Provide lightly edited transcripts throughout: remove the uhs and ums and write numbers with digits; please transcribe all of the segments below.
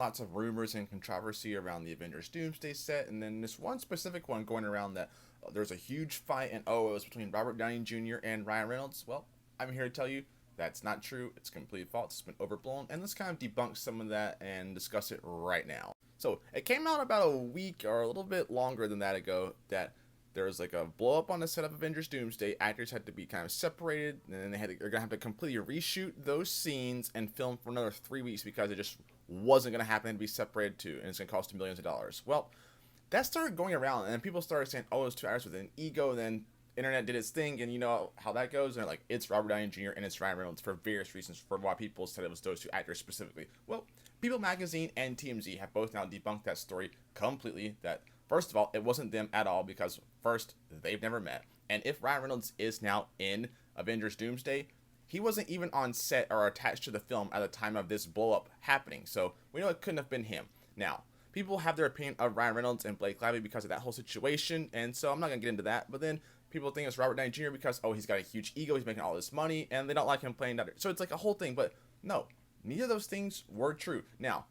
Lots of rumors and controversy around the Avengers Doomsday set, and then this one specific one going around that there's a huge fight, and it was between Robert Downey Jr. and Ryan Reynolds. Well, I'm here to tell you that's not true. It's complete false. It's been overblown, and let's kind of debunk some of that and discuss it right now. So it came out about a week or a little bit longer than that ago that there was like a blow up on the set of Avengers Doomsday. Actors had to be kind of separated, and then they're gonna have to completely reshoot those scenes and film for another 3 weeks because it just wasn't gonna happen to be separated too, and it's gonna cost millions of dollars. Well, that started going around, and then people started saying, "Oh, it's two actors with an ego." And then internet did its thing, and you know how that goes. And they're like, it's Robert Downey Jr. and it's Ryan Reynolds for various reasons for why people said it was those two actors specifically. Well, People Magazine and TMZ have both now debunked that story completely. That first of all, it wasn't them at all because first they've never met, and if Ryan Reynolds is now in Avengers Doomsday, he wasn't even on set or attached to the film at the time of this blow up happening. So we know it couldn't have been him. Now, people have their opinion of Ryan Reynolds and Blake Lively because of that whole situation, and so I'm not gonna get into that. But then people think it's Robert Downey Jr. because he's got a huge ego, he's making all this money, and they don't like him playing that. So it's like a whole thing. But no, neither of those things were true. Now,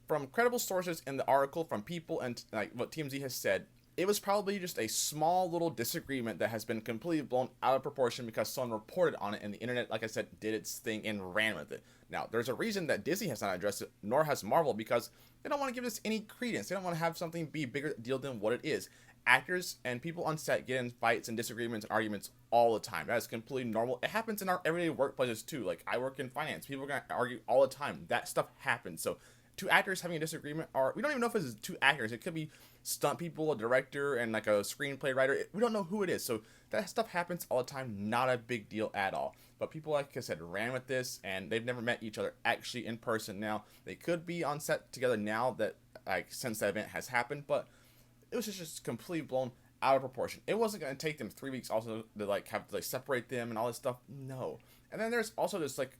from credible sources in the article, from people and like what TMZ has said, it was probably just a small little disagreement that has been completely blown out of proportion because someone reported on it, and the internet, like I said, did its thing and ran with it. Now, there's a reason that Disney has not addressed it, nor has Marvel, because they don't want to give this any credence. They don't want to have something be a bigger deal than what it is. Actors and people on set get in fights and disagreements and arguments all the time. That is completely normal. It happens in our everyday workplaces too. Like, I work in finance. People are going to argue all the time. That stuff happens. So two actors having a disagreement, or we don't even know if it's two actors. It could be stunt people, a director, and like a screenplay writer. We don't know who it is. So that stuff happens all the time. Not a big deal at all. But people, like I said, ran with this, and they've never met each other actually in person. Now they could be on set together now that, like, since that event has happened, but it was just completely blown out of proportion. It wasn't going to take them 3 weeks also to like have to like separate them and all this stuff. No. And then there's also this like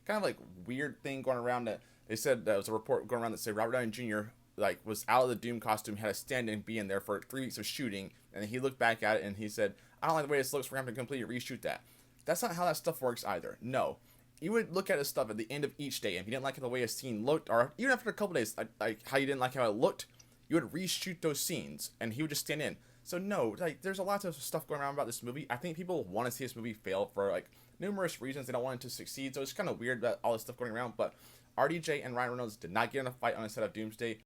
kind of like weird thing going around that they said there was a report going around that said Robert Downey Jr. like was out of the Doom costume, had a stand-in be in there for 3 weeks of shooting, and he looked back at it and he said, "I don't like the way this looks. We're going to have to completely reshoot that." That's not how that stuff works either. No. You would look at his stuff at the end of each day, and if you didn't like the way a scene looked, or even after a couple days, like how you didn't like how it looked, you would reshoot those scenes, and he would just stand in. So no, like there's a lot of stuff going around about this movie. I think people want to see this movie fail for like numerous reasons. They don't want it to succeed, so it's kind of weird about all this stuff going around. But RDJ and Ryan Reynolds did not get in a fight on the set of Doomsday.